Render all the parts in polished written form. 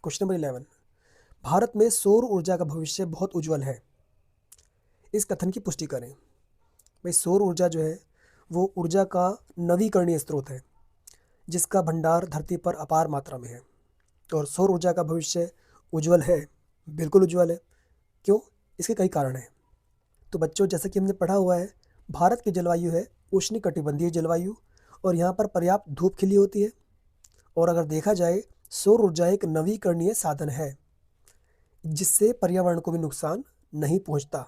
Question number 11। Bharat में सौर ऊर्जा का भविष्य बहुत उज्जवल है। इस कथन की पुष्टि करें। भाई, सौर ऊर्जा जो है वो ऊर्जा का नवीकरणीय स्रोत है जिसका भंडार धरती पर अपार मात्रा में है। और सौर ऊर्जा का भविष्य उज्जवल है, बिल्कुल उज्जवल है। क्यों? इसके कई कारण हैं। तो बच्चों, जैसा कि हमने पढ़ा हुआ है, भारत की जलवायु है उष्णकटिबंधीय जलवायु और यहाँ पर पर्याप्त धूप खिली होती है। और अगर देखा जाए, सौर ऊर्जा एक नवीकरणीय साधन है जिससे पर्यावरण को भी नुकसान नहीं पहुंचता।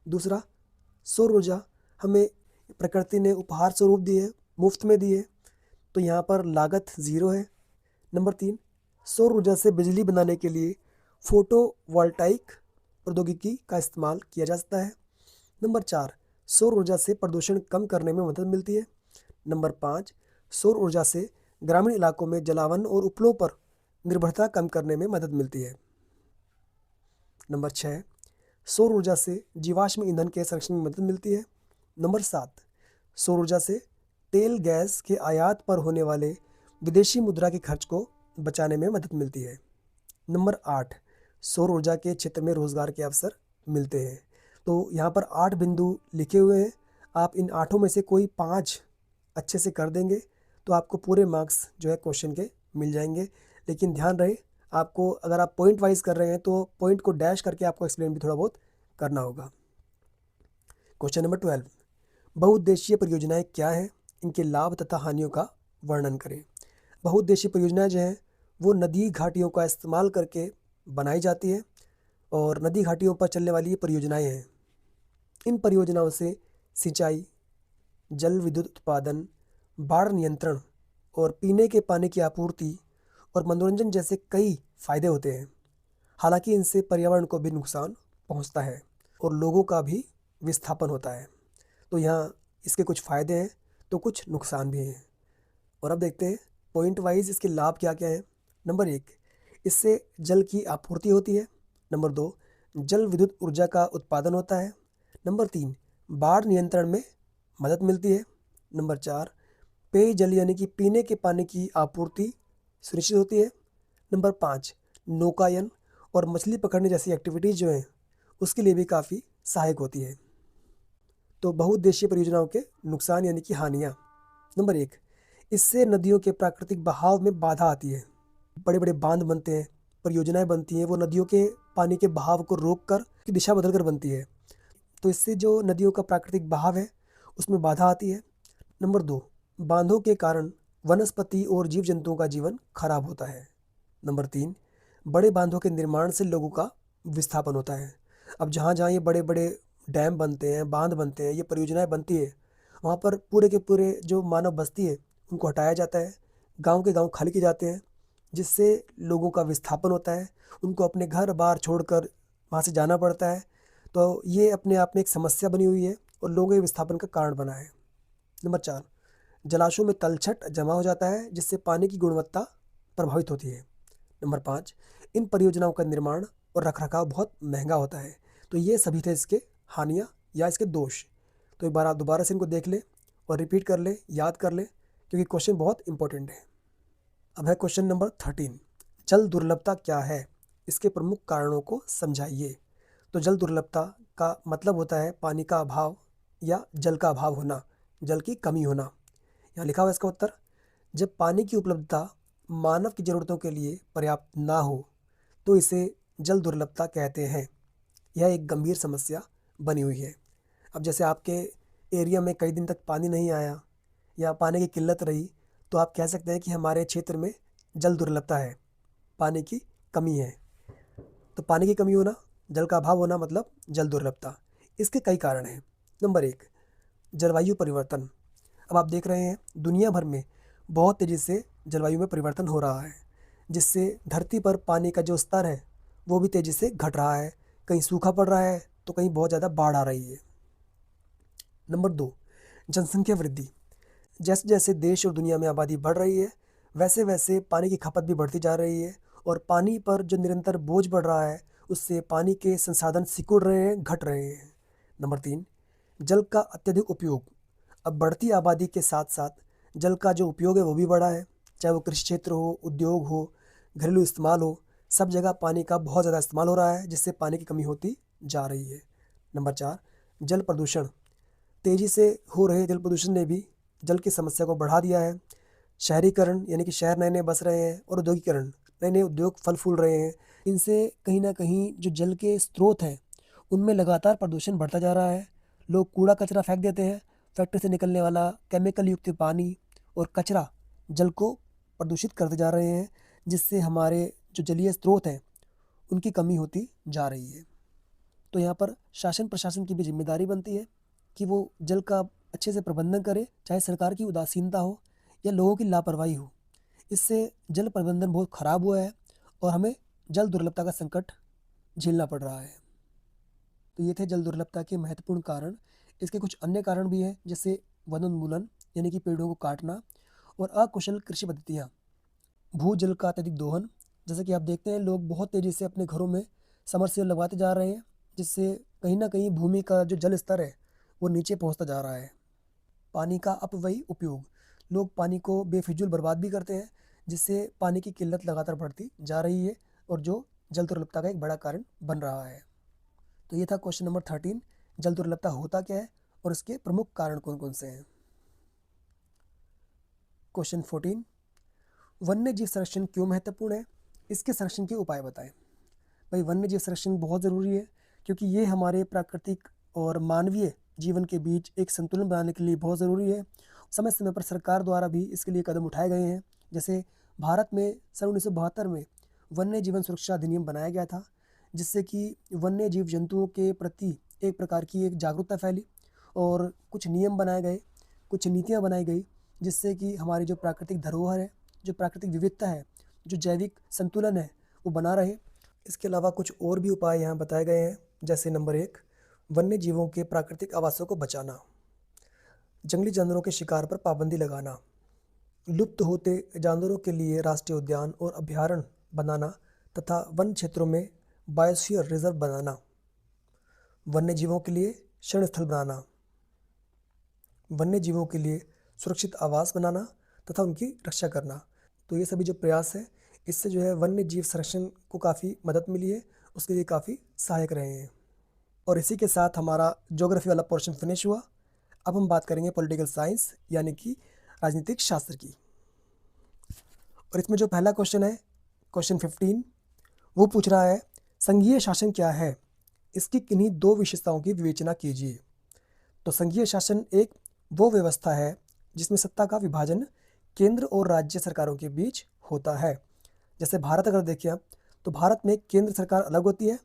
दूसरा, सौर ऊर्जा हमें प्रकृति ने उपहार स्वरूप दी है, मुफ्त में दी है, तो यहाँ पर लागत ज़ीरो है। नंबर 3, सौर ऊर्जा से बिजली बनाने के लिए फोटोवोल्टाइक प्रौद्योगिकी का इस्तेमाल किया जा सकता है। नंबर 4, सौर ऊर्जा से प्रदूषण कम करने में मदद मिलती है। नंबर 5, सौर ऊर्जा से ग्रामीण इलाकों में जलावन और उपलों पर निर्भरता कम करने में मदद मिलती है। नंबर 6, सौर ऊर्जा से जीवाश्म ईंधन के संरक्षण में मदद मिलती है। नंबर 7, सौर ऊर्जा से तेल गैस के आयात पर होने वाले विदेशी मुद्रा के खर्च को बचाने में मदद मिलती है। नंबर 8, सौर ऊर्जा के क्षेत्र में रोजगार के अवसर मिलते हैं। तो यहाँ पर 8 बिंदु लिखे हुए हैं। आप इन 8 में से कोई 5 अच्छे से कर देंगे तो आपको पूरे मार्क्स जो है क्वेश्चन के मिल जाएंगे। लेकिन ध्यान रहे, आपको अगर आप पॉइंट वाइज कर रहे हैं तो पॉइंट को डैश करके आपको एक्सप्लेन भी थोड़ा बहुत करना होगा। क्वेश्चन नंबर 12, बहुउद्देशीय परियोजनाएं क्या हैं? इनके लाभ तथा हानियों का वर्णन करें। बहुउद्देशीय परियोजनाएं जो हैं वो नदी घाटियों का इस्तेमाल करके बनाई जाती है और नदी घाटियों पर चलने वाली ये परियोजनाएं हैं। इन परियोजनाओं से सिंचाई, जल विद्युत उत्पादन, बाढ़ नियंत्रण और पीने के पानी की आपूर्ति और मनोरंजन जैसे कई फायदे होते हैं। हालांकि इनसे पर्यावरण को भी नुकसान पहुंचता है और लोगों का भी विस्थापन होता है। तो यहाँ इसके कुछ फ़ायदे हैं तो कुछ नुकसान भी हैं। और अब देखते हैं पॉइंट वाइज इसके लाभ क्या क्या हैं। नंबर 1, इससे जल की आपूर्ति होती है। नंबर 2, जल विद्युत ऊर्जा का उत्पादन होता है। नंबर 3, बाढ़ नियंत्रण में मदद मिलती है। नंबर 4, पेयजल यानी कि पीने के पानी की आपूर्ति सुनिश्चित होती है। नंबर 5, नौकायन और मछली पकड़ने जैसी एक्टिविटीज़ जो हैं उसके लिए भी काफ़ी सहायक होती है। तो बहुउद्देशीय परियोजनाओं के नुकसान यानी कि हानियाँ। नंबर 1, इससे नदियों के प्राकृतिक बहाव में बाधा आती है। बड़े बड़े बांध बनते हैं, परियोजनाएं बनती हैं, वो नदियों के पानी के बहाव को रोक कर की दिशा बदल कर बनती है। तो इससे जो नदियों का प्राकृतिक बहाव है उसमें बाधा आती है। नंबर 2, बांधों के कारण वनस्पति और जीव जंतुओं का जीवन खराब होता है। नंबर 3, बड़े बांधों के निर्माण से लोगों का विस्थापन होता है। अब जहाँ जहाँ ये बड़े बड़े डैम बनते हैं, बांध बनते हैं, ये परियोजनाएं बनती है, वहाँ पर पूरे के पूरे जो मानव बस्ती है उनको हटाया जाता है। गांव के गांव खाली किए जाते हैं जिससे लोगों का विस्थापन होता है। उनको अपने घर बार छोड़कर वहाँ से जाना पड़ता है। तो ये अपने आप में एक समस्या बनी हुई है और लोगों के विस्थापन का कारण बना है। नंबर 4, जलाशयों में तलछट जमा हो जाता है जिससे पानी की गुणवत्ता प्रभावित होती है। नंबर 5, इन परियोजनाओं का निर्माण और रखरखाव बहुत महंगा होता है। तो ये सभी थे इसके हानियाँ या इसके दोष। तो एक बार आप दोबारा से इनको देख लें और रिपीट कर लें, याद कर लें, क्योंकि क्वेश्चन बहुत इंपॉर्टेंट है। अब है क्वेश्चन नंबर 13, जल दुर्लभता क्या है? इसके प्रमुख कारणों को समझाइए। तो जल दुर्लभता का मतलब होता है पानी का अभाव या जल का अभाव होना, जल की कमी होना। यहाँ लिखा हुआ है इसका उत्तर, जब पानी की उपलब्धता मानव की ज़रूरतों के लिए पर्याप्त ना हो तो इसे जल दुर्लभता कहते हैं। यह एक गंभीर समस्या बनी हुई है। अब जैसे आपके एरिया में कई दिन तक पानी नहीं आया या पानी की किल्लत रही तो आप कह सकते हैं कि हमारे क्षेत्र में जल दुर्लभता है, पानी की कमी है। तो पानी की कमी होना, जल का अभाव होना मतलब जल दुर्लभता। इसके कई कारण हैं। नंबर 1, जलवायु परिवर्तन। अब आप देख रहे हैं दुनिया भर में बहुत तेज़ी से जलवायु में परिवर्तन हो रहा है जिससे धरती पर पानी का जो स्तर है वो भी तेज़ी से घट रहा है। कहीं सूखा पड़ रहा है तो कहीं बहुत ज़्यादा बाढ़ आ रही है। नंबर 2, जनसंख्या वृद्धि। जैसे जैसे देश और दुनिया में आबादी बढ़ रही है वैसे वैसे पानी की खपत भी बढ़ती जा रही है और पानी पर जो निरंतर बोझ बढ़ रहा है उससे पानी के संसाधन सिकुड़ रहे हैं, घट रहे हैं। नंबर 3, जल का अत्यधिक उपयोग। अब बढ़ती आबादी के साथ साथ जल का जो उपयोग है वो भी बढ़ा है, चाहे वो कृषि क्षेत्र हो, उद्योग हो, घरेलू इस्तेमाल हो, सब जगह पानी का बहुत ज़्यादा इस्तेमाल हो रहा है, जिससे पानी की कमी होती जा रही है। नंबर 4, जल प्रदूषण। तेज़ी से हो रहे जल प्रदूषण ने भी जल की समस्या को बढ़ा दिया है। शहरीकरण यानी कि शहर नए-नए बस रहे हैं और औद्योगिकरण, नए-नए उद्योग फल फूल रहे हैं। इनसे कहीं न कहीं जो जल के स्रोत हैं, उनमें लगातार प्रदूषण बढ़ता जा रहा है। लोग कूड़ा-कचरा फेंक देते हैं, फैक्ट्री से निकलने वाला केमिकल युक्त पानी और कचरा जल को प्रदूषित करते जा रहे हैं, जिससे हमारे जो जलीय स्रोत हैं, उनकी कमी होती जा रही है। तो यहाँ पर शासन प्रशासन की भी जिम्मेदारी बनती है कि वो जल का अच्छे से प्रबंधन करे, चाहे सरकार की उदासीनता हो या लोगों की लापरवाही हो। इससे जल प्रबंधन बहुत खराब हुआ है और हमें जल दुर्लभता का संकट झेलना पड़ रहा है। तो ये थे जल दुर्लभता के महत्वपूर्ण कारण। इसके कुछ अन्य कारण भी हैं, जैसे वनोन्मूलन यानी कि पेड़ों को काटना और अकुशल कृषि पद्धतियाँ, भूजल का अत्यधिक दोहन। जैसे कि आप देखते हैं लोग बहुत तेज़ी से अपने घरों में समरसेबल लगवाते जा रहे हैं, जिससे कहीं न कहीं भूमि का जो जल स्तर है वो नीचे पहुँचता जा रहा है। पानी का अपव्ययी उपयोग, लोग पानी को बेफिजूल बर्बाद भी करते हैं, जिससे पानी की किल्लत लगातार बढ़ती जा रही है और जो जल दुर्लभता का एक बड़ा कारण बन रहा है। तो ये था क्वेश्चन नंबर 13, जल दुर्लभता होता क्या है और इसके प्रमुख कारण कौन कौन से हैं। क्वेश्चन 14, वन्य जीव संरक्षण क्यों महत्वपूर्ण है, इसके संरक्षण के उपाय बताएं। भाई वन्य जीव संरक्षण बहुत ज़रूरी है, क्योंकि ये हमारे प्राकृतिक और मानवीय जीवन के बीच एक संतुलन बनाने के लिए बहुत ज़रूरी है। समय समय पर सरकार द्वारा भी इसके लिए कदम उठाए गए हैं। जैसे भारत में सन 1972 में वन्य जीवन सुरक्षा अधिनियम बनाया गया था, जिससे कि वन्य जीव जंतुओं के प्रति एक प्रकार की एक जागरूकता फैली और कुछ नियम बनाए गए, कुछ नीतियाँ बनाई गई, जिससे कि हमारी जो प्राकृतिक धरोहर है, जो प्राकृतिक विविधता है, जो जैविक संतुलन है, वो बना रहे। इसके अलावा कुछ और भी उपाय यहाँ बताए गए हैं। जैसे नंबर 1, वन्य जीवों के प्राकृतिक आवासों को बचाना, जंगली जानवरों के शिकार पर पाबंदी लगाना, लुप्त होते जानवरों के लिए राष्ट्रीय उद्यान और अभयारण्य बनाना तथा वन क्षेत्रों में बायोस्फीयर रिजर्व बनाना, वन्य जीवों के लिए शरण स्थल बनाना, वन्य जीवों के लिए सुरक्षित आवास बनाना तथा उनकी रक्षा करना। तो ये सभी जो प्रयास है, इससे जो है वन्य जीव संरक्षण को काफ़ी मदद मिली है, उसके लिए काफ़ी सहायक रहे हैं। और इसी के साथ हमारा ज्योग्राफी वाला पोर्शन फिनिश हुआ। अब हम बात करेंगे पॉलिटिकल साइंस यानी कि राजनीतिक शास्त्र की। और इसमें जो पहला क्वेश्चन है, क्वेश्चन 15, वो पूछ रहा है संघीय शासन क्या है, इसकी किन्हीं दो विशेषताओं की विवेचना कीजिए। तो संघीय शासन एक वो व्यवस्था है जिसमें सत्ता का विभाजन केंद्र और राज्य सरकारों के बीच होता है। जैसे भारत अगर देखिए आप, तो भारत में केंद्र सरकार अलग होती है,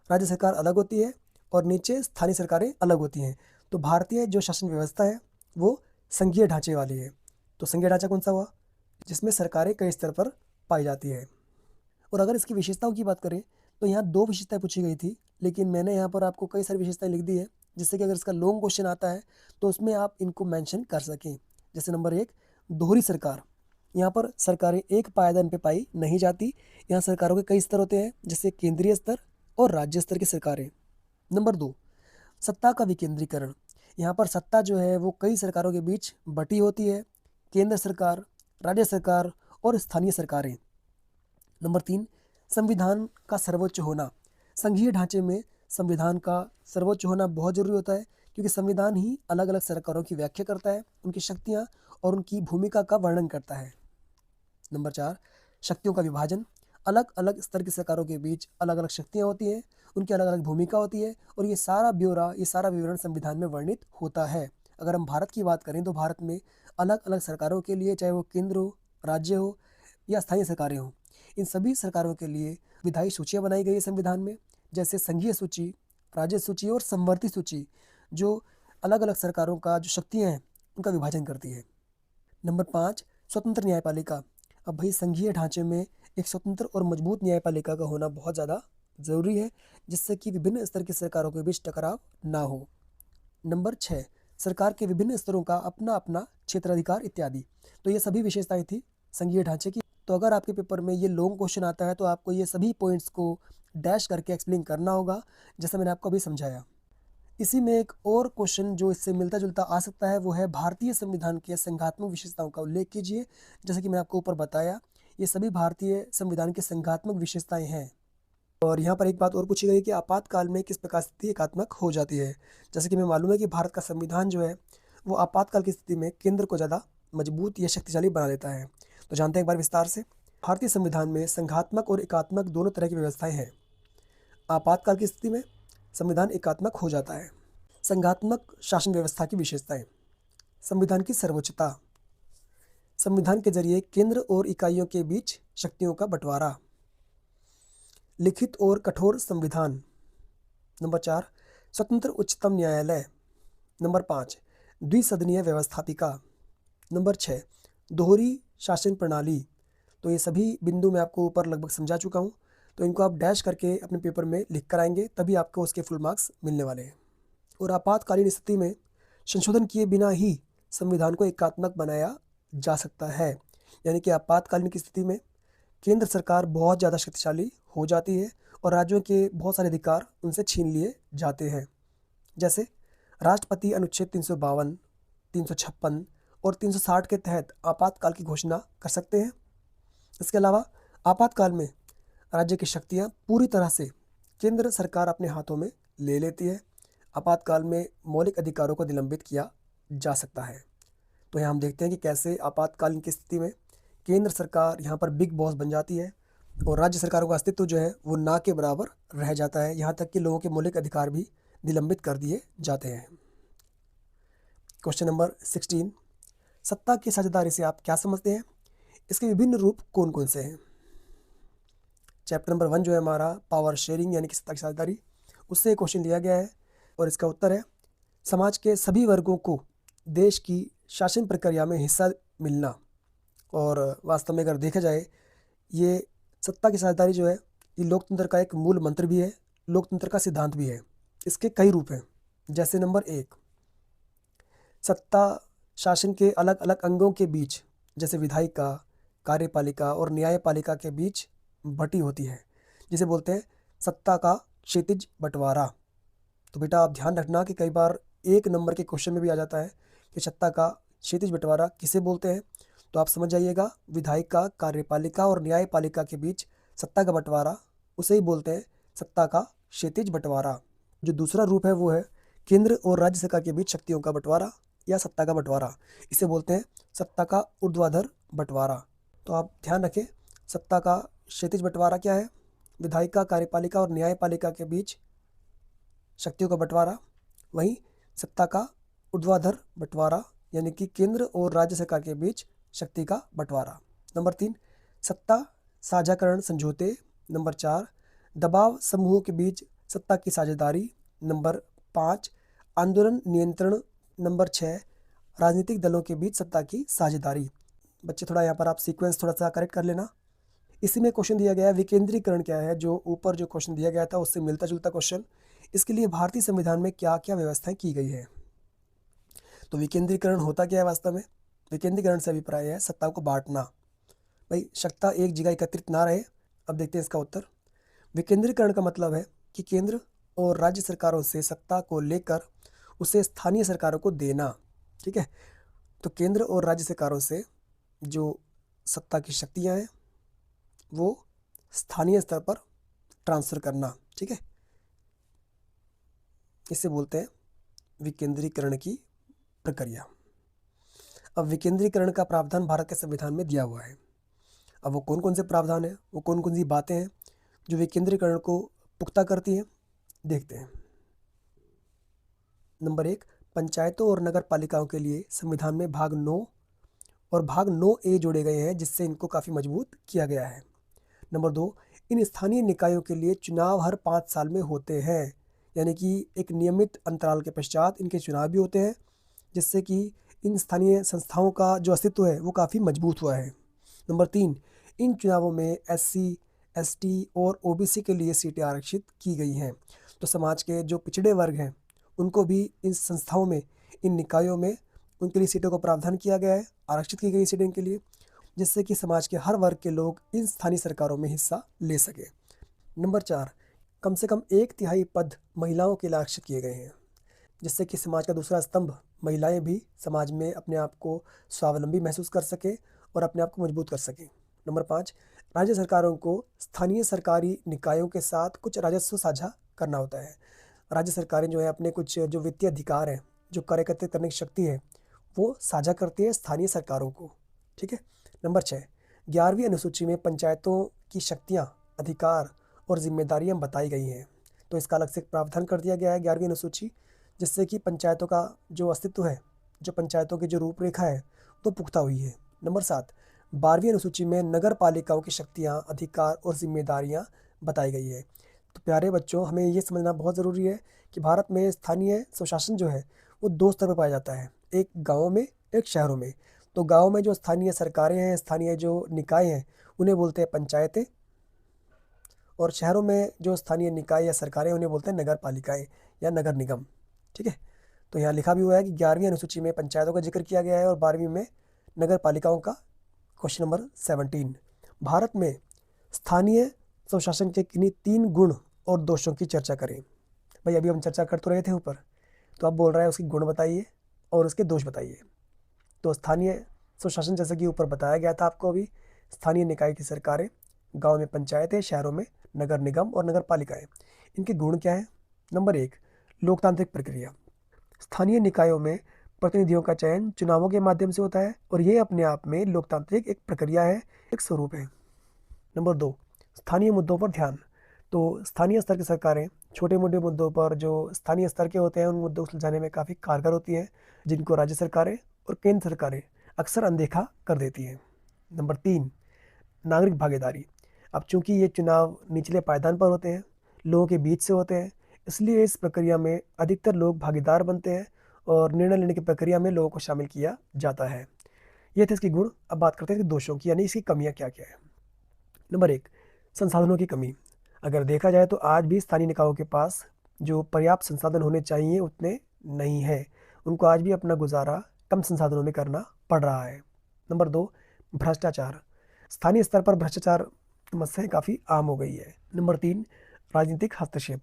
राज्य सरकार अलग होती है और नीचे स्थानीय सरकारें अलग होती हैं। तो भारतीय जो शासन व्यवस्था है वो संघीय ढांचे वाली है। तो संघीय ढांचा कौन सा हुआ, जिसमें सरकारें कई स्तर पर पाई जाती है। और अगर इसकी विशेषताओं की बात करें तो यहाँ दो विशेषताएं पूछी गई थी, लेकिन मैंने यहाँ पर आपको कई सारी विशेषताएं लिख दी है, जिससे कि अगर इसका लॉन्ग क्वेश्चन आता है तो उसमें आप इनको मेंशन कर सकें। जैसे नंबर 1, दोहरी सरकार। यहाँ पर सरकारें एक पायदान पे पाई नहीं जाती, यहाँ सरकारों के कई स्तर होते हैं, जैसे केंद्रीय स्तर और राज्य स्तर की सरकारें। नंबर 2, सत्ता का विकेंद्रीकरण। यहाँ पर सत्ता जो है वो कई सरकारों के बीच बटी होती है, केंद्र सरकार, राज्य सरकार और स्थानीय सरकारें। नंबर 3, संविधान का सर्वोच्च होना। संघीय ढांचे में संविधान का सर्वोच्च होना बहुत जरूरी होता है, क्योंकि संविधान ही अलग अलग सरकारों की व्याख्या करता है, उनकी शक्तियाँ और उनकी भूमिका का वर्णन करता है। नंबर 4, शक्तियों का विभाजन। अलग अलग स्तर की सरकारों के बीच अलग अलग शक्तियाँ होती हैं, उनकी अलग अलग भूमिका होती है और ये सारा ब्यौरा, ये सारा विवरण संविधान में वर्णित होता है। अगर हम भारत की बात करें तो भारत में अलग अलग सरकारों के लिए, चाहे वो केंद्र हो, राज्य हो या स्थानीय सरकारें हों, इन सभी सरकारों के लिए विधायी सूचियाँ बनाई गई है संविधान में, जैसे संघीय सूची, राज्य सूची और समवर्ती सूची, जो अलग अलग सरकारों का जो शक्तियाँ हैं उनका विभाजन करती है। नंबर 5, स्वतंत्र न्यायपालिका। अब भाई संघीय ढांचे में एक स्वतंत्र और मजबूत न्यायपालिका का होना बहुत ज़्यादा ज़रूरी है, जिससे कि विभिन्न स्तर की सरकारों के बीच टकराव ना हो। नंबर 6, सरकार के विभिन्न स्तरों का अपना अपना क्षेत्राधिकार इत्यादि। तो ये सभी विशेषताएं थी संघीय ढांचे की। तो अगर आपके पेपर में ये लॉन्ग क्वेश्चन आता है तो आपको ये सभी पॉइंट्स को डैश करके एक्सप्लेन करना होगा, जैसा मैंने आपको अभी समझाया। इसी में एक और क्वेश्चन जो इससे मिलता जुलता आ सकता है वो है भारतीय संविधान के संघात्मक विशेषताओं का उल्लेख कीजिए। जैसे कि मैंने आपको ऊपर बताया, ये सभी भारतीय संविधान की संघात्मक विशेषताएं हैं। और यहाँ पर एक बात और पूछी गई कि आपातकाल में किस प्रकार स्थिति एकात्मक हो जाती है। जैसे कि हमें मालूम है कि भारत का संविधान जो है वो आपातकाल की स्थिति में केंद्र को ज़्यादा मजबूत या शक्तिशाली बना देता है। तो जानते हैं एक बार विस्तार से। भारतीय संविधान में संघात्मक और एकात्मक दोनों तरह की व्यवस्थाएं हैं। आपातकाल की स्थिति में संविधान एकात्मक हो जाता है। संघात्मक शासन व्यवस्था की विशेषताएं। संविधान की सर्वोच्चता। संविधान के जरिए केंद्र और इकाइयों के बीच शक्तियों का बंटवारा। लिखित और कठोर संविधान। नंबर 4, स्वतंत्र उच्चतम न्यायालय। नंबर 5, द्विसदनीय व्यवस्थापिका। नंबर 6, दोहरी शासन प्रणाली। तो ये सभी बिंदु मैं आपको ऊपर लगभग समझा चुका हूँ, तो इनको आप डैश करके अपने पेपर में लिख कर आएंगे, तभी आपको उसके फुल मार्क्स मिलने वाले हैं। और आपातकालीन स्थिति में संशोधन किए बिना ही संविधान को एकात्मक बनाया जा सकता है। यानी कि आपातकालीन की स्थिति में केंद्र सरकार बहुत ज़्यादा शक्तिशाली हो जाती है और राज्यों के बहुत सारे अधिकार उनसे छीन लिए जाते हैं। जैसे राष्ट्रपति अनुच्छेद 352, 356 और 360 के तहत आपातकाल की घोषणा कर सकते हैं। इसके अलावा आपातकाल में राज्य की शक्तियां पूरी तरह से केंद्र सरकार अपने हाथों में ले लेती है। आपातकाल में मौलिक अधिकारों को निलंबित किया जा सकता है। तो यहाँ हम देखते हैं कि कैसे आपातकालीन की स्थिति में केंद्र सरकार यहाँ पर बिग बॉस बन जाती है और राज्य सरकारों का अस्तित्व जो है वो ना के बराबर रह जाता है। यहाँ तक कि लोगों के मौलिक अधिकार भी निलंबित कर दिए जाते हैं। क्वेश्चन नंबर 16, सत्ता की साझेदारी से आप क्या समझते हैं? इसके विभिन्न रूप कौन कौन से हैं? चैप्टर नंबर 1 जो है हमारा पावर शेयरिंग यानी कि सत्ता की साझेदारी, उससे एक क्वेश्चन लिया गया है और इसका उत्तर है समाज के सभी वर्गों को देश की शासन प्रक्रिया में हिस्सा मिलना। और वास्तव में अगर देखा जाए ये सत्ता की साझेदारी जो है ये लोकतंत्र का एक मूल मंत्र भी है, लोकतंत्र का सिद्धांत भी है। इसके कई रूप हैं। जैसे नंबर 1, सत्ता शासन के अलग अलग अंगों के बीच जैसे विधायिका, कार्यपालिका और न्यायपालिका के बीच बटी होती है, जिसे बोलते हैं सत्ता का क्षैतिज बंटवारा। तो बेटा आप ध्यान रखना कि कई बार 1 नंबर के क्वेश्चन में भी आ जाता है कि सत्ता का क्षैतिज बंटवारा किसे बोलते हैं। तो आप समझ जाइएगा, विधायिका, कार्यपालिका और न्यायपालिका के बीच सत्ता का बंटवारा उसे ही बोलते हैं सत्ता का क्षैतिज बंटवारा। जो दूसरा रूप है वो है केंद्र और राज्य सरकार के बीच शक्तियों का बंटवारा या सत्ता का बंटवारा, इसे बोलते हैं सत्ता का ऊर्ध्वाधर बंटवारा। तो आप ध्यान रखें, सत्ता का क्षैतिज बंटवारा क्या है? विधायिका, कार्यपालिका और न्यायपालिका के बीच शक्तियों का बंटवारा। वहीं सत्ता का ऊर्ध्वाधर बंटवारा यानी कि केंद्र और राज्य सरकार के बीच शक्ति का बंटवारा। नंबर 3, सत्ता साझाकरण समझौते। नंबर 4, दबाव समूहों के बीच सत्ता की साझेदारी। नंबर 5, आंदोलन नियंत्रण। नंबर 6, राजनीतिक दलों के बीच सत्ता की साझेदारी। बच्चे थोड़ा यहाँ पर आप सीक्वेंस थोड़ा सा करेक्ट कर लेना। इसी में क्वेश्चन दिया गया है विकेंद्रीकरण क्या है, जो ऊपर जो क्वेश्चन दिया गया था उससे मिलता जुलता क्वेश्चन। इसके लिए भारतीय संविधान में क्या क्या व्यवस्थाएं की गई है? तो विकेंद्रीकरण होता क्या है वास्तव में? विकेंद्रीकरण से अभिप्राय है सत्ता को बांटना। भाई सत्ता एक जगह एकत्रित ना रहे। अब देखते हैं इसका उत्तर। विकेंद्रीकरण का मतलब है कि केंद्र और राज्य सरकारों से सत्ता को लेकर उसे स्थानीय सरकारों को देना। ठीक है, तो केंद्र और राज्य सरकारों से जो सत्ता की शक्तियां हैं वो स्थानीय स्तर पर ट्रांसफर करना। ठीक है, इसे बोलते हैं विकेंद्रीकरण की प्रक्रिया। अब विकेंद्रीकरण का प्रावधान भारत के संविधान में दिया हुआ है। अब वो कौन कौन से प्रावधान हैं, वो कौन कौन सी बातें हैं जो विकेंद्रीकरण को पुख्ता करती हैं, देखते हैं। नंबर 1, पंचायतों और नगर पालिकाओं के लिए संविधान में भाग 9 और भाग 9A जोड़े गए हैं, जिससे इनको काफ़ी मजबूत किया गया है। नंबर 2, इन स्थानीय निकायों के लिए चुनाव हर 5 साल में होते हैं, यानी कि एक नियमित अंतराल के पश्चात इनके चुनाव भी होते हैं, जिससे कि इन स्थानीय संस्थाओं का जो अस्तित्व है वो काफ़ी मजबूत हुआ है। नंबर 3, इन चुनावों में SC, ST और OBC के लिए सीटें आरक्षित की गई हैं। तो समाज के जो पिछड़े वर्ग हैं उनको भी इन संस्थाओं में, इन निकायों में उनके लिए सीटों का प्रावधान किया गया है, आरक्षित की गई सीटें इनके लिए, जिससे कि समाज के हर वर्ग के लोग इन स्थानीय सरकारों में हिस्सा ले सके। नंबर 4, कम से कम 1/3 पद महिलाओं के लिए आरक्षित किए गए हैं, जिससे कि समाज का दूसरा स्तंभ महिलाएं भी समाज में अपने आप को स्वावलंबी महसूस कर सके और अपने आप को मजबूत कर सकें। नंबर 5, राज्य सरकारों को स्थानीय सरकारी निकायों के साथ कुछ राजस्व साझा करना होता है। राज्य सरकारें जो है अपने कुछ जो वित्तीय अधिकार हैं, जो कार्य एकत्रित करने की शक्ति है, वो साझा करती है स्थानीय सरकारों को। ठीक है। नंबर 6, 11वीं अनुसूची में पंचायतों की शक्तियाँ, अधिकार और जिम्मेदारियाँ बताई गई हैं। तो इसका अलग से प्रावधान कर दिया गया है 11वीं अनुसूची, जिससे कि पंचायतों का जो अस्तित्व है, जो पंचायतों की जो रूपरेखा है, वो पुख्ता हुई है। नंबर 7, 12वीं अनुसूची में नगर पालिकाओं की शक्तियाँ, अधिकार और जिम्मेदारियाँ बताई गई है। तो प्यारे बच्चों, हमें ये समझना बहुत ज़रूरी है कि भारत में स्थानीय स्वशासन जो है वो 2 स्तर पर पाया जाता है, एक गाँव में, एक शहरों में। तो गाँव में जो स्थानीय सरकारें हैं, स्थानीय जो निकाय हैं, उन्हें बोलते हैं पंचायतें, और शहरों में जो स्थानीय निकाय या सरकारें उन्हें बोलते हैं नगर पालिकाएँ या नगर निगम। ठीक है। तो यहाँ लिखा भी हुआ है कि 11वीं अनुसूची में पंचायतों का जिक्र किया गया है और 12वीं में नगर पालिकाओं का। क्वेश्चन नंबर 17, भारत में स्थानीय स्वशासन के किन्हीं 3 गुण और दोषों की चर्चा करें। भाई अभी हम चर्चा कर तो रहे थे ऊपर, तो अब बोल रहा है उसके गुण बताइए और उसके दोष बताइए। तो स्थानीय स्वशासन जैसे कि ऊपर बताया गया था आपको अभी, स्थानीय निकाय की सरकारें, गांव में पंचायतें, शहरों में नगर निगम और नगर पालिकाएं। इनके गुण क्या है? नंबर 1, लोकतांत्रिक प्रक्रिया। स्थानीय निकायों में प्रतिनिधियों का चयन चुनावों के माध्यम से होता है और ये अपने आप में लोकतांत्रिक एक प्रक्रिया है, एक स्वरूप है। नंबर 2, स्थानीय मुद्दों पर ध्यान। तो स्थानीय स्तर की सरकारें छोटे मोटे मुद्दों पर, जो स्थानीय स्तर के होते हैं, उन मुद्दों को सुलझाने में काफ़ी कारगर होती हैं, जिनको राज्य सरकारें और केंद्र सरकारें अक्सर अनदेखा कर देती हैं। नंबर 3, नागरिक भागीदारी। अब चूंकि ये चुनाव निचले पायदान पर होते हैं, लोगों के बीच से होते हैं, इसलिए इस प्रक्रिया में अधिकतर लोग भागीदार बनते हैं और निर्णय लेने की प्रक्रिया में लोगों को शामिल किया जाता है। ये थे इसके गुण। अब बात करते हैं इसके दोषों की, यानी इसकी कमियां क्या क्या है। नंबर 1, संसाधनों की कमी। अगर देखा जाए तो आज भी स्थानीय निकायों के पास जो पर्याप्त संसाधन होने चाहिए उतने नहीं है। उनको आज भी अपना गुजारा कम संसाधनों में करना पड़ रहा है। नंबर 2, भ्रष्टाचार। स्थानीय स्तर पर भ्रष्टाचार समस्याएं काफ़ी आम हो गई है। नंबर 3, राजनीतिक हस्तक्षेप।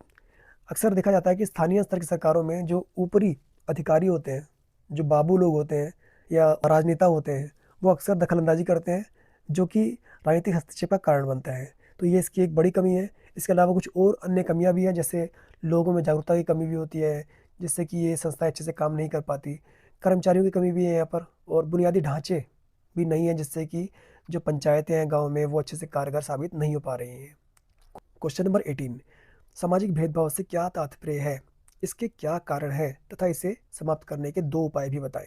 अक्सर देखा जाता है कि स्थानीय स्तर की सरकारों में जो ऊपरी अधिकारी होते हैं, जो बाबू लोग होते हैं या राजनेता होते हैं, वो अक्सर दखलंदाजी करते हैं, जो कि राजनीतिक हस्तक्षेप का कारण बनता है। तो ये इसकी एक बड़ी कमी है। इसके अलावा कुछ और अन्य कमियां भी हैं, जैसे लोगों में जागरूकता की कमी भी होती है, जिससे कि ये संस्थाएं अच्छे से काम नहीं कर पाती। कर्मचारियों की कमी भी है यहाँ पर, और बुनियादी ढांचे भी नहीं है, जिससे कि जो पंचायतें हैं गाँव में वो अच्छे से कारगर साबित नहीं हो पा रही हैं। क्वेश्चन नंबर 18, सामाजिक भेदभाव से क्या तात्पर्य है, इसके क्या कारण है तथा इसे समाप्त करने के 2 उपाय भी बताएं।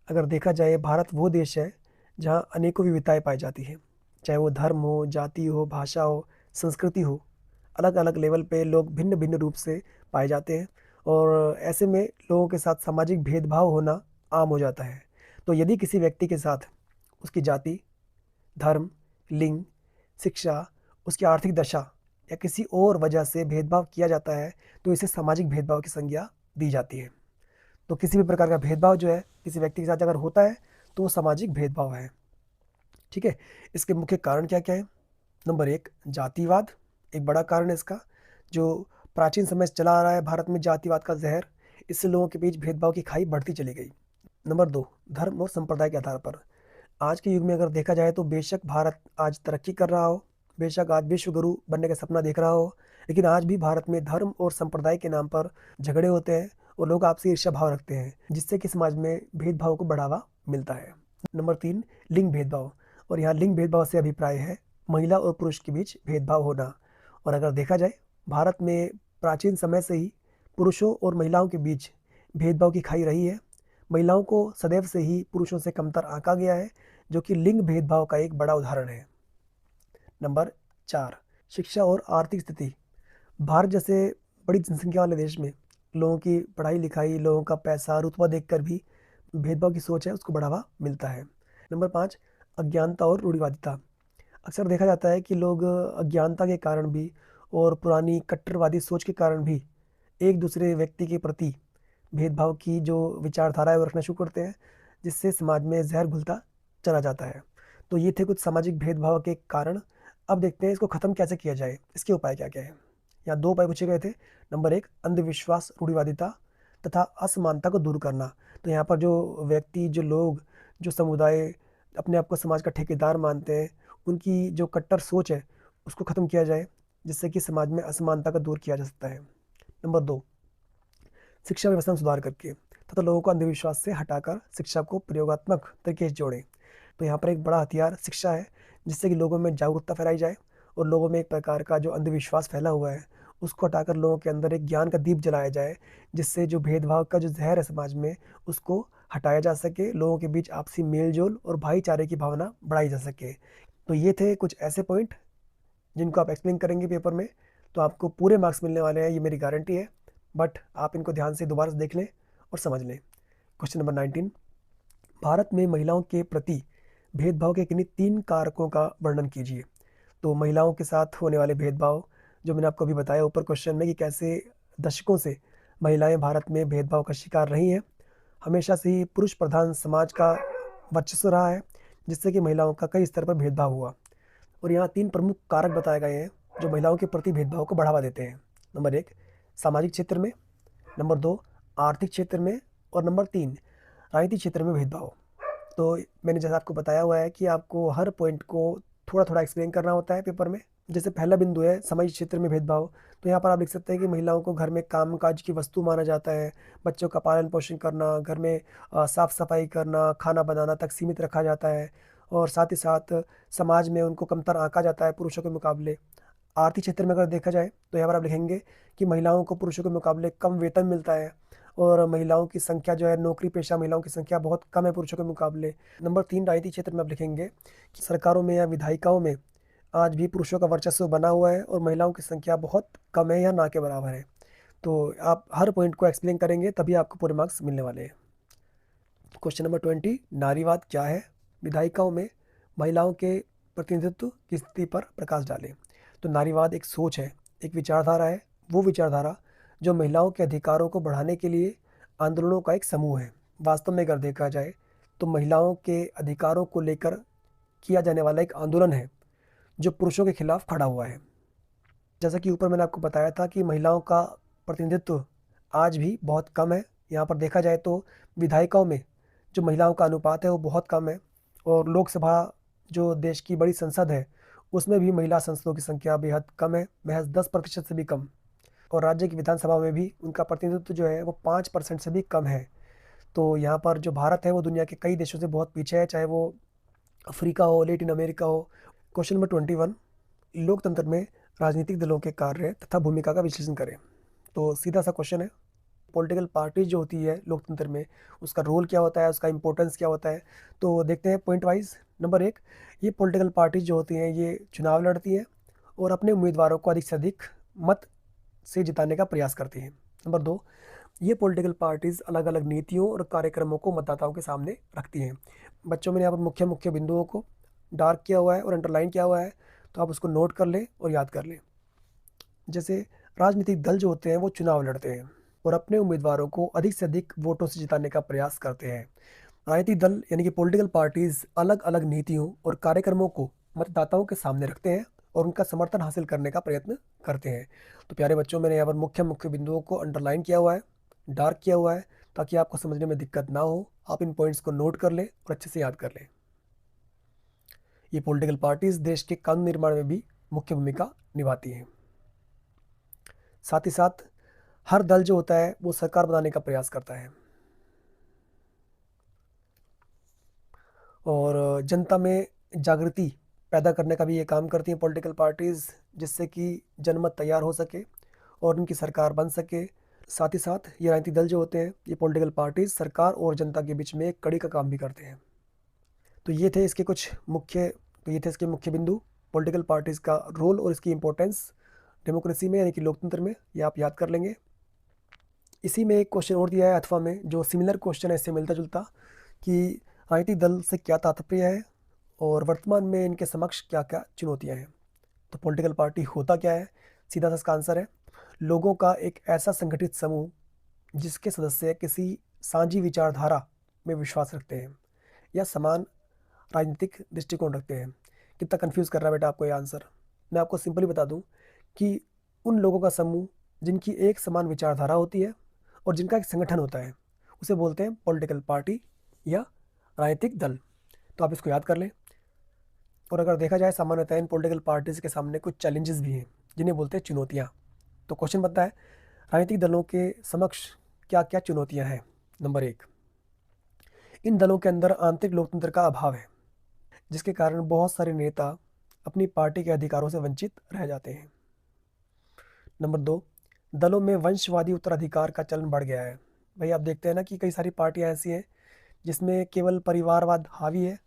अगर देखा जाए, भारत वो देश है जहाँ अनेकों विविधताएं पाई जाती हैं, चाहे वो धर्म हो, जाति हो, भाषा हो, संस्कृति हो। अलग अलग लेवल पे लोग भिन्न भिन्न रूप से पाए जाते हैं, और ऐसे में लोगों के साथ सामाजिक भेदभाव होना आम हो जाता है। तो यदि किसी व्यक्ति के साथ उसकी जाति, धर्म, लिंग, शिक्षा, उसकी आर्थिक दशा या किसी और वजह से भेदभाव किया जाता है, तो इसे सामाजिक भेदभाव की संज्ञा दी जाती है। तो किसी भी प्रकार का भेदभाव जो है किसी व्यक्ति के साथ अगर होता है, तो वो सामाजिक भेदभाव है। ठीक है। इसके मुख्य कारण क्या क्या है? नंबर 1, जातिवाद एक बड़ा कारण है इसका, जो प्राचीन समय से चला आ रहा है भारत में, जातिवाद का जहर। इससे लोगों के बीच भेदभाव की खाई बढ़ती चली गई। नंबर 2, धर्म और संप्रदाय के आधार पर। आज के युग में अगर देखा जाए तो बेशक भारत आज तरक्की कर रहा हो, बेशक आज विश्व गुरु बनने का सपना देख रहा हो, लेकिन आज भी भारत में धर्म और संप्रदाय के नाम पर झगड़े होते हैं और लोग आपसी ईर्ष्या भाव रखते हैं, जिससे कि समाज में भेदभाव को बढ़ावा मिलता है। नंबर 3, लिंग भेदभाव। और यहाँ लिंग भेदभाव से अभिप्राय है महिला और पुरुष के बीच भेदभाव होना। और अगर देखा जाए, भारत में प्राचीन समय से ही पुरुषों और महिलाओं के बीच भेदभाव की खाई रही है। महिलाओं को सदैव से ही पुरुषों से कमतर आंका गया है, जो कि लिंग भेदभाव का एक बड़ा उदाहरण है। नंबर 4, शिक्षा और आर्थिक स्थिति। भारत जैसे बड़ी जनसंख्या वाले देश में लोगों की पढ़ाई लिखाई, लोगों का पैसा, रुतबा देखकर भी भेदभाव की सोच है उसको बढ़ावा मिलता है। नंबर 5, अज्ञानता और रूढ़िवादिता। अक्सर देखा जाता है कि लोग अज्ञानता के कारण भी और पुरानी कट्टरवादी सोच के कारण भी एक दूसरे व्यक्ति के प्रति भेदभाव की जो विचारधारा है वो रखना शुरू करते हैं, जिससे समाज में जहर घुलता चला जाता है। तो ये थे कुछ सामाजिक भेदभाव के कारण। अब देखते हैं इसको ख़त्म कैसे किया जाए, इसके उपाय क्या क्या है। यहाँ 2 उपाय पूछे गए थे। नंबर 1, अंधविश्वास, रूढ़िवादिता तथा असमानता को दूर करना। तो यहाँ पर जो व्यक्ति, जो लोग, जो समुदाय अपने आप को समाज का ठेकेदार मानते हैं, उनकी जो कट्टर सोच है उसको ख़त्म किया जाए, जिससे कि समाज में असमानता को दूर किया जा सकता है। नंबर 2, शिक्षा व्यवस्था में सुधार करके तथा लोगों को अंधविश्वास से हटाकर शिक्षा को प्रयोगात्मक तरीके से जोड़ें। तो यहाँ पर एक बड़ा हथियार शिक्षा है, जिससे कि लोगों में जागरूकता फैलाई जाए और लोगों में एक प्रकार का जो अंधविश्वास फैला हुआ है उसको हटाकर लोगों के अंदर एक ज्ञान का दीप जलाया जाए, जिससे जो भेदभाव का जो जहर है समाज में उसको हटाया जा सके, लोगों के बीच आपसी मेल जोल और भाईचारे की भावना बढ़ाई जा सके। तो ये थे कुछ ऐसे पॉइंट जिनको आप एक्सप्लेन करेंगे पेपर में, तो आपको पूरे मार्क्स मिलने वाले हैं, ये मेरी गारंटी है। बट आप इनको ध्यान से दोबारा से देख लें और समझ लें। क्वेश्चन नंबर 19, भारत में महिलाओं के प्रति भेदभाव के किन्हीं 3 कारकों का वर्णन कीजिए। तो महिलाओं के साथ होने वाले भेदभाव, जो मैंने आपको अभी बताया ऊपर क्वेश्चन में, कि कैसे दशकों से महिलाएं भारत में भेदभाव का शिकार रही हैं। हमेशा से ही पुरुष प्रधान समाज का वर्चस्व रहा है, जिससे कि महिलाओं का कई स्तर पर भेदभाव हुआ। और यहाँ 3 प्रमुख कारक बताए गए हैं जो महिलाओं के प्रति भेदभाव को बढ़ावा देते हैं। नंबर 1, सामाजिक क्षेत्र में। नंबर 2, आर्थिक क्षेत्र में। और नंबर 3, राजनीतिक क्षेत्र में भेदभाव। तो मैंने जैसा आपको बताया हुआ है कि आपको हर पॉइंट को थोड़ा थोड़ा एक्सप्लेन करना होता है पेपर में। जैसे पहला बिंदु है सामाजिक क्षेत्र में भेदभाव, तो यहाँ पर आप लिख सकते हैं कि महिलाओं को घर में काम काज की वस्तु माना जाता है, बच्चों का पालन पोषण करना, घर में साफ सफाई करना, खाना बनाना तक सीमित रखा जाता है, और साथ ही साथ समाज में उनको कमतर आंका जाता है पुरुषों के मुकाबले। आर्थिक क्षेत्र में अगर देखा जाए तो यहाँ पर आप लिखेंगे कि महिलाओं को पुरुषों के मुकाबले कम वेतन मिलता है, और महिलाओं की संख्या जो है, नौकरी पेशा महिलाओं की संख्या बहुत कम है पुरुषों के मुकाबले। नंबर 3, राजनीतिक क्षेत्र में आप लिखेंगे कि सरकारों में या विधायिकाओं में आज भी पुरुषों का वर्चस्व बना हुआ है और महिलाओं की संख्या बहुत कम है या ना के बराबर है। तो आप हर पॉइंट को एक्सप्लेन करेंगे तभी आपको पूरे मार्क्स मिलने वाले हैं। क्वेश्चन नंबर 20, नारीवाद क्या है? विधायिकाओं में महिलाओं के प्रतिनिधित्व की स्थिति पर प्रकाश डालें। तो नारीवाद एक सोच है, एक विचारधारा है, वो विचारधारा जो महिलाओं के अधिकारों को बढ़ाने के लिए आंदोलनों का एक समूह है। वास्तव में अगर देखा जाए तो महिलाओं के अधिकारों को लेकर किया जाने वाला एक आंदोलन है जो पुरुषों के खिलाफ खड़ा हुआ है। जैसा कि ऊपर मैंने आपको बताया था कि महिलाओं का प्रतिनिधित्व आज भी बहुत कम है। यहाँ पर देखा जाए तो विधायिकाओं में जो महिलाओं का अनुपात है वो बहुत कम है, और लोकसभा जो देश की बड़ी संसद है उसमें भी महिला सांसदों की संख्या बेहद कम है, महज 10% से भी कम। और राज्य की विधानसभा में भी उनका प्रतिनिधित्व जो है वो 5% से भी कम है। तो यहाँ पर जो भारत है वो दुनिया के कई देशों से बहुत पीछे है, चाहे वो अफ्रीका हो, लेटिन अमेरिका हो। क्वेश्चन नंबर 21, लोकतंत्र में राजनीतिक दलों के कार्य तथा भूमिका का विश्लेषण करें। तो सीधा सा क्वेश्चन है, पॉलिटिकल पार्टीज जो होती है लोकतंत्र में, उसका रोल क्या होता है, उसका इंपॉर्टेंस क्या होता है। तो देखते हैं पॉइंट वाइज। नंबर 1, ये पॉलिटिकल पार्टीज जो होती हैं ये चुनाव लड़ती हैं और अपने उम्मीदवारों को अधिक से अधिक मत से जिताने का प्रयास करती हैं। नंबर 2, ये पॉलिटिकल पार्टीज अलग अलग नीतियों और कार्यक्रमों को मतदाताओं के सामने रखती हैं। बच्चों में यहाँ पर मुख्य मुख्य बिंदुओं को डार्क किया हुआ है और अंडरलाइन किया हुआ है, तो आप उसको नोट कर लें और याद कर लें। जैसे राजनीतिक दल जो होते हैं वो चुनाव लड़ते हैं और अपने उम्मीदवारों को अधिक से अधिक वोटों से जिताने का प्रयास करते हैं। राजनीतिक दल यानी कि पॉलिटिकल पार्टीज अलग अलग नीतियों और कार्यक्रमों को मतदाताओं के सामने रखते हैं और उनका समर्थन हासिल करने का प्रयत्न करते हैं। तो प्यारे बच्चों, मैंने यहाँ पर मुख्य मुख्य बिंदुओं को अंडरलाइन किया हुआ है, डार्क किया हुआ है, ताकि आपको समझने में दिक्कत ना हो। आप इन पॉइंट्स को नोट कर लें और अच्छे से याद कर लें। ये पॉलिटिकल पार्टीज देश के कानून निर्माण में भी मुख्य भूमिका निभाती हैं। साथ ही साथ हर दल जो होता है वो सरकार बनाने का प्रयास करता है और जनता में जागृति पैदा करने का भी ये काम करती हैं पॉलिटिकल पार्टीज़, जिससे कि जनमत तैयार हो सके और उनकी सरकार बन सके। साथ ही साथ ये राजनीतिक दल जो होते हैं, ये पॉलिटिकल पार्टीज सरकार और जनता के बीच में एक कड़ी का काम भी करते हैं। तो ये थे इसके कुछ मुख्य तो ये थे इसके मुख्य बिंदु, पॉलिटिकल पार्टीज़ का रोल और इसकी इंपॉर्टेंस डेमोक्रेसी में यानी कि लोकतंत्र में, ये आप याद कर लेंगे। इसी में एक क्वेश्चन और दिया है अथवा में, जो सिमिलर क्वेश्चन है इससे मिलता जुलता, कि राजनीतिक दल से क्या तात्पर्य है और वर्तमान में इनके समक्ष क्या क्या चुनौतियां हैं। तो पॉलिटिकल पार्टी होता क्या है? सीधा सा इसका आंसर है, लोगों का एक ऐसा संगठित समूह जिसके सदस्य किसी साझी विचारधारा में विश्वास रखते हैं या समान राजनीतिक दृष्टिकोण रखते हैं। कितना कंफ्यूज कर रहा है बेटा आपको ये आंसर? मैं आपको सिंपली बता दूं कि उन लोगों का समूह जिनकी एक समान विचारधारा होती है और जिनका एक संगठन होता है, उसे बोलते हैं पॉलिटिकल पार्टी या राजनीतिक दल। तो आप इसको याद कर लें। और अगर देखा जाए सामान्यतः इन पॉलिटिकल पार्टीज़ के सामने कुछ चैलेंजेस भी हैं जिन्हें बोलते हैं चुनौतियाँ। तो क्वेश्चन बनता है, राजनीतिक दलों के समक्ष क्या क्या चुनौतियाँ हैं। नंबर एक, इन दलों के अंदर आंतरिक लोकतंत्र का अभाव है, जिसके कारण बहुत सारे नेता अपनी पार्टी के अधिकारों से वंचित रह जाते हैं। नंबर दो, दलों में वंशवादी उत्तराधिकार का चलन बढ़ गया है। भाई आप देखते हैं ना कि कई सारी पार्टियां ऐसी हैं जिसमें केवल परिवारवाद हावी है,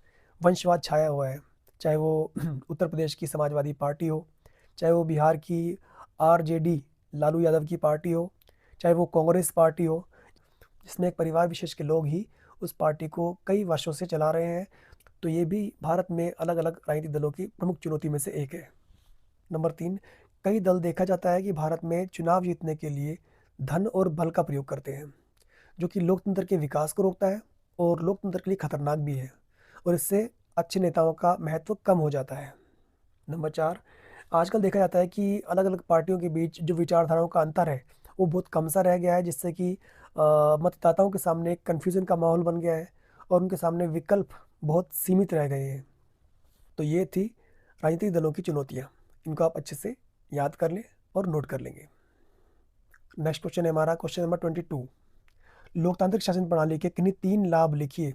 वंशवाद छाया हुआ है। चाहे वो उत्तर प्रदेश की समाजवादी पार्टी हो, चाहे वो बिहार की आरजेडी लालू यादव की पार्टी हो, चाहे वो कांग्रेस पार्टी हो, जिसमें एक परिवार विशेष के लोग ही उस पार्टी को कई वर्षों से चला रहे हैं। तो ये भी भारत में अलग अलग राजनीतिक दलों की प्रमुख चुनौती में से एक है। नंबर तीन, कई दल देखा जाता है कि भारत में चुनाव जीतने के लिए धन और बल का प्रयोग करते हैं, जो कि लोकतंत्र के विकास को रोकता है और लोकतंत्र के लिए खतरनाक भी है, और इससे अच्छे नेताओं का महत्व कम हो जाता है। नंबर चार, आजकल देखा जाता है कि अलग अलग पार्टियों के बीच जो विचारधाराओं का अंतर है वो बहुत कम सा रह गया है, जिससे कि मतदाताओं के सामने एक कन्फ्यूज़न का माहौल बन गया है और उनके सामने विकल्प बहुत सीमित रह गए हैं। तो ये थी राजनीतिक दलों की चुनौतियाँ। इनको आप अच्छे से याद कर लें और नोट कर लेंगे। नेक्स्ट क्वेश्चन है हमारा क्वेश्चन नंबर 22। लोकतांत्रिक शासन प्रणाली के किन्हीं 3 लाभ लिखिए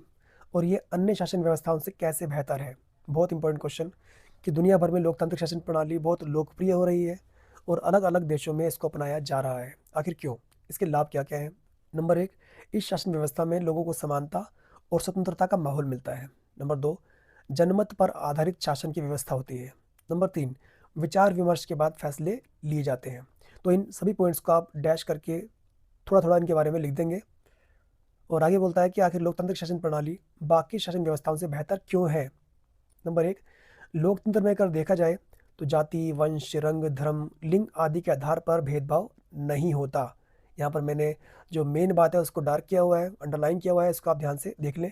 और ये अन्य शासन व्यवस्थाओं से कैसे बेहतर है। बहुत इंपॉर्टेंट क्वेश्चन कि दुनिया भर में लोकतांत्रिक शासन प्रणाली बहुत लोकप्रिय हो रही है और अलग अलग देशों में इसको अपनाया जा रहा है। आखिर क्यों, इसके लाभ क्या क्या हैं। नंबर एक, इस शासन व्यवस्था में लोगों को समानता और स्वतंत्रता का माहौल मिलता है। नंबर दो, जनमत पर आधारित शासन की व्यवस्था होती है। नंबर तीन, विचार विमर्श के बाद फैसले लिए जाते हैं। तो इन सभी पॉइंट्स को आप डैश करके थोड़ा थोड़ा इनके बारे में लिख देंगे। और आगे बोलता है कि आखिर लोकतांत्रिक शासन प्रणाली बाकी शासन व्यवस्थाओं से बेहतर क्यों है। नंबर एक, लोकतंत्र में अगर देखा जाए तो जाति, वंश, रंग, धर्म, लिंग आदि के आधार पर भेदभाव नहीं होता। यहाँ पर मैंने जो मेन बात है उसको डार्क किया हुआ है, अंडरलाइन किया हुआ है, इसको आप ध्यान से देख लें।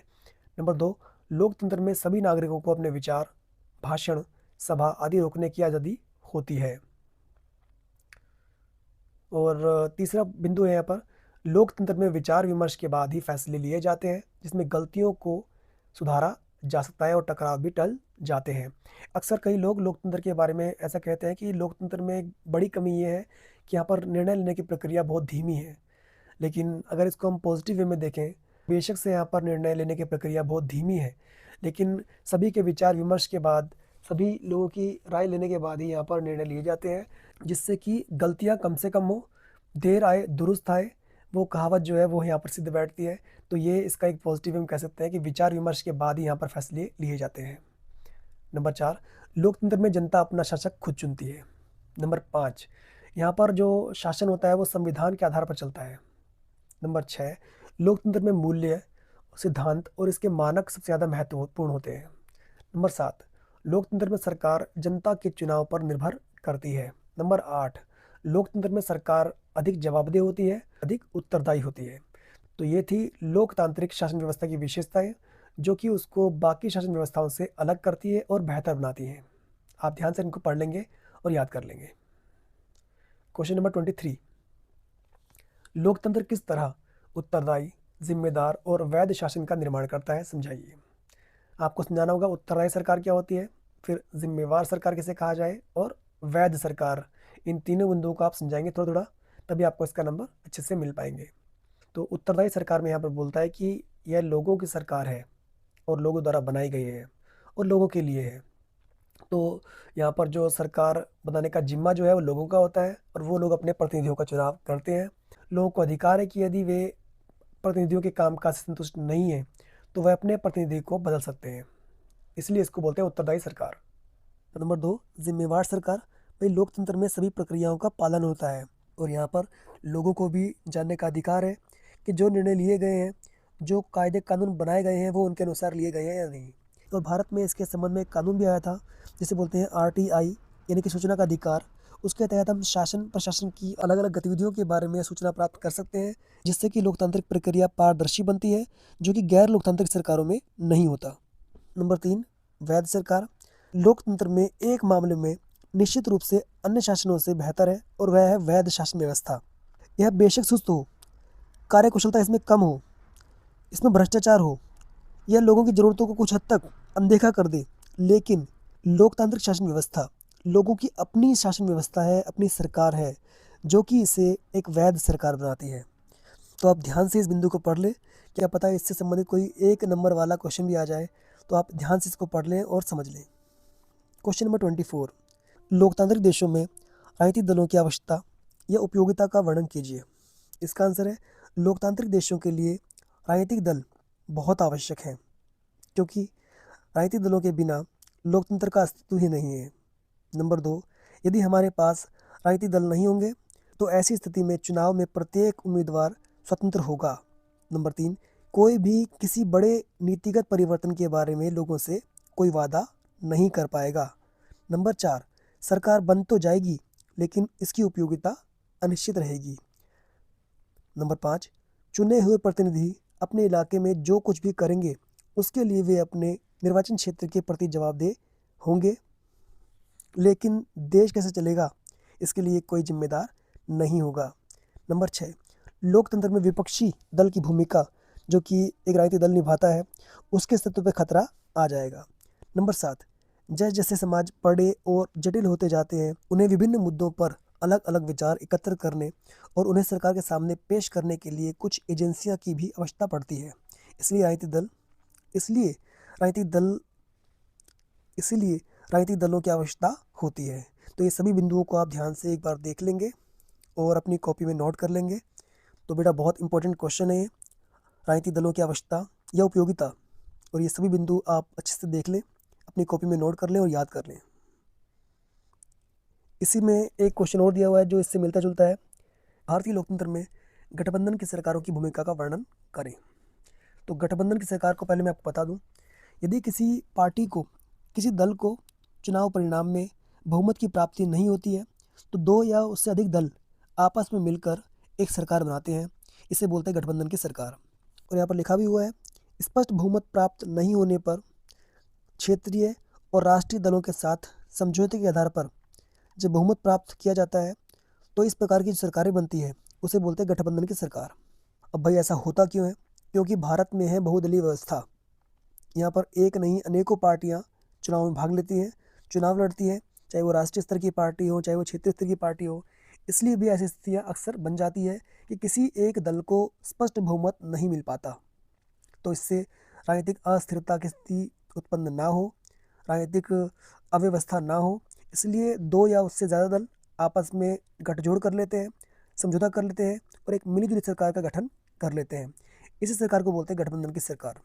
नंबर दो, लोकतंत्र में सभी नागरिकों को अपने विचार, भाषण, सभा आदि रोकने की आज़ादी होती है। और तीसरा बिंदु है यहाँ पर, लोकतंत्र में विचार विमर्श के बाद ही फैसले लिए जाते हैं, जिसमें गलतियों को सुधारा जा सकता है और टकराव भी टल जाते हैं। अक्सर कई लोग लोकतंत्र के बारे में ऐसा कहते हैं कि लोकतंत्र में एक बड़ी कमी ये है कि यहाँ पर निर्णय लेने की प्रक्रिया बहुत धीमी है। लेकिन अगर इसको हम पॉजिटिव वे में देखें, बेशक से यहाँ पर निर्णय लेने की प्रक्रिया बहुत धीमी है, लेकिन सभी के विचार विमर्श के बाद, सभी लोगों की राय लेने के बाद ही यहाँ पर निर्णय लिए जाते हैं, जिससे कि गलतियाँ कम से कम हो, देर आए दुरुस्त आए, वो कहावत जो है वो यहाँ पर सिद्ध बैठती है। तो ये इसका एक पॉजिटिव हम कह सकते हैं कि विचार विमर्श के बाद ही यहाँ पर फैसले लिए जाते हैं। नंबर चार, लोकतंत्र में जनता अपना शासक खुद चुनती है। नंबर पाँच, यहाँ पर जो शासन होता है वो संविधान के आधार पर चलता है। नंबर छः, लोकतंत्र में मूल्य, सिद्धांत और इसके मानक सबसे ज़्यादा महत्वपूर्ण होते हैं। नंबर सात, लोकतंत्र में सरकार जनता के चुनाव पर निर्भर करती है। नंबर आठ, लोकतंत्र में सरकार अधिक जवाबदेह होती है, अधिक उत्तरदायी होती है। तो ये थी लोकतांत्रिक शासन व्यवस्था की विशेषताएं, जो कि उसको बाकी शासन व्यवस्थाओं से अलग करती है और बेहतर बनाती हैं। आप ध्यान से इनको पढ़ लेंगे और याद कर लेंगे। क्वेश्चन नंबर 23, लोकतंत्र किस तरह उत्तरदायी, जिम्मेदार और वैध शासन का निर्माण करता है, समझाइए। आपको समझाना होगा उत्तरदायी सरकार क्या होती है, फिर जिम्मेवार सरकार किसे कहा जाए, और वैध सरकार। इन तीनों बिंदुओं को आप समझाएंगे थोड़ा थोड़ा, तभी आपको इसका नंबर अच्छे से मिल पाएंगे। तो उत्तरदायी सरकार में यहाँ पर बोलता है कि यह लोगों की सरकार है और लोगों द्वारा बनाई गई है और लोगों के लिए है। तो यहाँ पर जो सरकार बनाने का जिम्मा जो है वो लोगों का होता है और वो लोग अपने प्रतिनिधियों का चुनाव करते हैं। लोगों को अधिकार है कि यदि वे प्रतिनिधियों के कामकाज से संतुष्ट नहीं है तो वह अपने प्रतिनिधि को बदल सकते हैं, इसलिए इसको बोलते हैं उत्तरदायी सरकार। नंबर दो, जिम्मेवार सरकार। भाई लोकतंत्र में सभी प्रक्रियाओं का पालन होता है और यहाँ पर लोगों को भी जानने का अधिकार है कि जो निर्णय लिए गए हैं, जो कायदे कानून बनाए गए हैं वो उनके अनुसार लिए गए हैं या नहीं। और भारत में इसके संबंध में एक कानून भी आया था जिसे बोलते हैं RTI, यानी कि सूचना का अधिकार। उसके तहत हम शासन प्रशासन की अलग अलग गतिविधियों के बारे में सूचना प्राप्त कर सकते हैं, जिससे कि लोकतांत्रिक प्रक्रिया पारदर्शी बनती है, जो कि गैर लोकतांत्रिक सरकारों में नहीं होता। नंबर तीन, वैध सरकार। लोकतंत्र में एक मामले में निश्चित रूप से अन्य शासनों से बेहतर है और वह है वैध शासन व्यवस्था। यह बेशक सुस्त हो, कार्यकुशलता इसमें कम हो, इसमें भ्रष्टाचार हो, यह लोगों की ज़रूरतों को कुछ हद तक अनदेखा कर दे, लेकिन लोकतांत्रिक शासन व्यवस्था लोगों की अपनी शासन व्यवस्था है, अपनी सरकार है, जो कि इसे एक वैध सरकार बनाती है। तो आप ध्यान से इस बिंदु को पढ़ लें, क्या पता है इससे संबंधित कोई 1 नंबर वाला क्वेश्चन भी आ जाए, तो आप ध्यान से इसको पढ़ लें और समझ लें। क्वेश्चन नंबर 24, लोकतांत्रिक देशों में राजनीतिक दलों की आवश्यकता या उपयोगिता का वर्णन कीजिए। इसका आंसर है, लोकतांत्रिक देशों के लिए राजनीतिक दल बहुत आवश्यक हैं, क्योंकि राजनीतिक दलों के बिना लोकतंत्र का अस्तित्व ही नहीं है। नंबर 2, यदि हमारे पास राजनीतिक दल नहीं होंगे तो ऐसी स्थिति में चुनाव में प्रत्येक उम्मीदवार स्वतंत्र होगा। नंबर 3, कोई भी किसी बड़े नीतिगत परिवर्तन के बारे में लोगों से कोई वादा नहीं कर पाएगा। नंबर 4, सरकार बन तो जाएगी लेकिन इसकी उपयोगिता अनिश्चित रहेगी। नंबर 5, चुने हुए प्रतिनिधि अपने इलाके में जो कुछ भी करेंगे उसके लिए वे अपने निर्वाचन क्षेत्र के प्रति जवाबदेह होंगे, लेकिन देश कैसे चलेगा इसके लिए कोई जिम्मेदार नहीं होगा। नंबर 6, लोकतंत्र में विपक्षी दल की भूमिका जो कि एक राजनीतिक दल निभाता है उसके अस्तित्व पर खतरा आ जाएगा। नंबर 7, जैसे जैसे समाज बड़े और जटिल होते जाते हैं उन्हें विभिन्न मुद्दों पर अलग अलग विचार एकत्र करने और उन्हें सरकार के सामने पेश करने के लिए कुछ एजेंसियां की भी आवश्यकता पड़ती है। इसलिए राजनीतिक दल इसलिए राजनीतिक दल इसीलिए राजनीतिक दलों की आवश्यकता होती है। तो ये सभी बिंदुओं को आप ध्यान से एक बार देख लेंगे और अपनी कॉपी में नोट कर लेंगे। तो बेटा बहुत इंपॉर्टेंट क्वेश्चन है ये, राजनीतिक दलों की आवश्यकता या उपयोगिता, और ये सभी बिंदु आप अच्छे से देख लें, अपनी कॉपी में नोट कर लें और याद कर लें। इसी में एक क्वेश्चन और दिया हुआ है जो इससे मिलता जुलता है, भारतीय लोकतंत्र में गठबंधन की सरकारों की भूमिका का वर्णन करें। तो गठबंधन की सरकार को पहले मैं आपको बता दूं, यदि किसी पार्टी को, किसी दल को चुनाव परिणाम में बहुमत की प्राप्ति नहीं होती है तो 2 या उससे अधिक दल आपस में मिलकर एक सरकार बनाते हैं, इसे बोलते हैं गठबंधन की सरकार। और यहाँ पर लिखा भी हुआ है, स्पष्ट बहुमत प्राप्त नहीं होने पर क्षेत्रीय और राष्ट्रीय दलों के साथ समझौते के आधार पर जब बहुमत प्राप्त किया जाता है तो इस प्रकार की जो सरकारें बनती है उसे बोलते हैं गठबंधन की सरकार। अब भाई ऐसा होता क्यों है? क्योंकि भारत में है बहुदलीय व्यवस्था। यहाँ पर एक नहीं अनेकों पार्टियाँ चुनाव में भाग लेती हैं, चुनाव लड़ती हैं, चाहे वो राष्ट्रीय स्तर की पार्टी हो, चाहे वो क्षेत्रीय स्तर की पार्टी हो। इसलिए भी ऐसी स्थितियाँ अक्सर बन जाती है कि किसी एक दल को स्पष्ट बहुमत नहीं मिल पाता, तो इससे राजनीतिक अस्थिरता की स्थिति उत्पन्न ना हो, राजनीतिक अव्यवस्था ना हो। इसलिए 2 या उससे ज़्यादा दल आपस में गठजोड़ कर लेते हैं, समझौता कर लेते हैं और एक मिलीजुली सरकार का गठन कर लेते हैं। इसी सरकार को बोलते हैं गठबंधन की सरकार।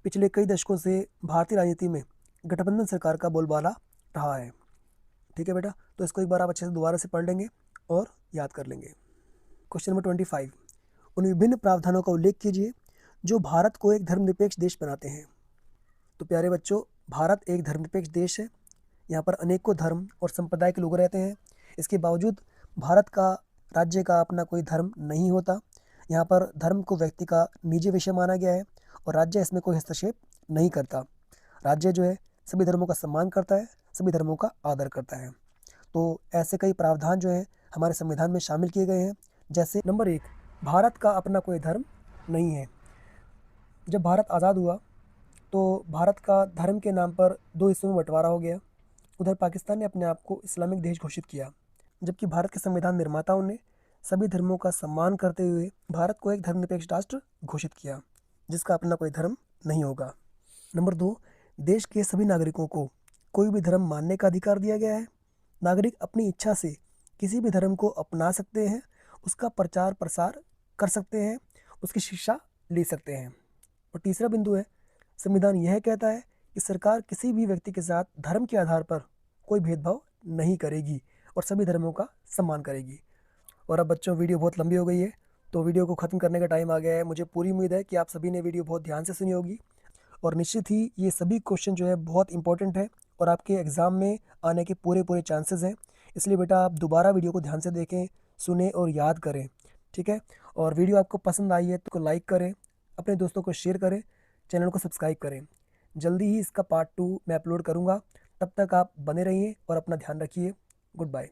पिछले कई दशकों से भारतीय राजनीति में गठबंधन सरकार का बोलबाला रहा है। ठीक है बेटा, तो इसको एक बार आप अच्छे से दोबारा से पढ़ लेंगे और याद कर लेंगे। क्वेश्चन नंबर 25, उन विभिन्न प्रावधानों का उल्लेख कीजिए जो भारत को एक धर्मनिरपेक्ष देश बनाते हैं। तो प्यारे बच्चों, भारत एक धर्मनिरपेक्ष देश है। यहाँ पर अनेकों धर्म और संप्रदाय के लोग रहते हैं। इसके बावजूद भारत का राज्य का अपना कोई धर्म नहीं होता। यहाँ पर धर्म को व्यक्ति का निजी विषय माना गया है और राज्य इसमें कोई हस्तक्षेप नहीं करता। राज्य जो है सभी धर्मों का सम्मान करता है, सभी धर्मों का आदर करता है। तो ऐसे कई प्रावधान जो है हमारे संविधान में शामिल किए गए हैं। जैसे नंबर 1, भारत का अपना कोई धर्म नहीं है। जब भारत आज़ाद हुआ तो भारत का धर्म के नाम पर 2 हिस्सों में बंटवारा हो गया। उधर पाकिस्तान ने अपने आप को इस्लामिक देश घोषित किया, जबकि भारत के संविधान निर्माताओं ने सभी धर्मों का सम्मान करते हुए भारत को एक धर्मनिरपेक्ष राष्ट्र घोषित किया जिसका अपना कोई धर्म नहीं होगा। नंबर 2, देश के सभी नागरिकों को कोई भी धर्म मानने का अधिकार दिया गया है। नागरिक अपनी इच्छा से किसी भी धर्म को अपना सकते हैं, उसका प्रचार प्रसार कर सकते हैं, उसकी शिक्षा ले सकते हैं। और तीसरा बिंदु है, संविधान यह कहता है कि सरकार किसी भी व्यक्ति के साथ धर्म के आधार पर कोई भेदभाव नहीं करेगी और सभी धर्मों का सम्मान करेगी। और अब बच्चों, वीडियो बहुत लंबी हो गई है तो वीडियो को ख़त्म करने का टाइम आ गया है। मुझे पूरी उम्मीद है कि आप सभी ने वीडियो बहुत ध्यान से सुनी होगी और निश्चित ही ये सभी क्वेश्चन जो है बहुत इंपॉर्टेंट है और आपके एग्ज़ाम में आने के पूरे चांसेस हैं। इसलिए बेटा आप दोबारा वीडियो को ध्यान से देखें, सुने और याद करें। ठीक है, और वीडियो आपको पसंद आई है तो लाइक करें, अपने दोस्तों को शेयर करें, चैनल को सब्सक्राइब करें। जल्दी ही इसका पार्ट 2 मैं अपलोड करूँगा। तब तक आप बने रहिए और अपना ध्यान रखिए। Good bye.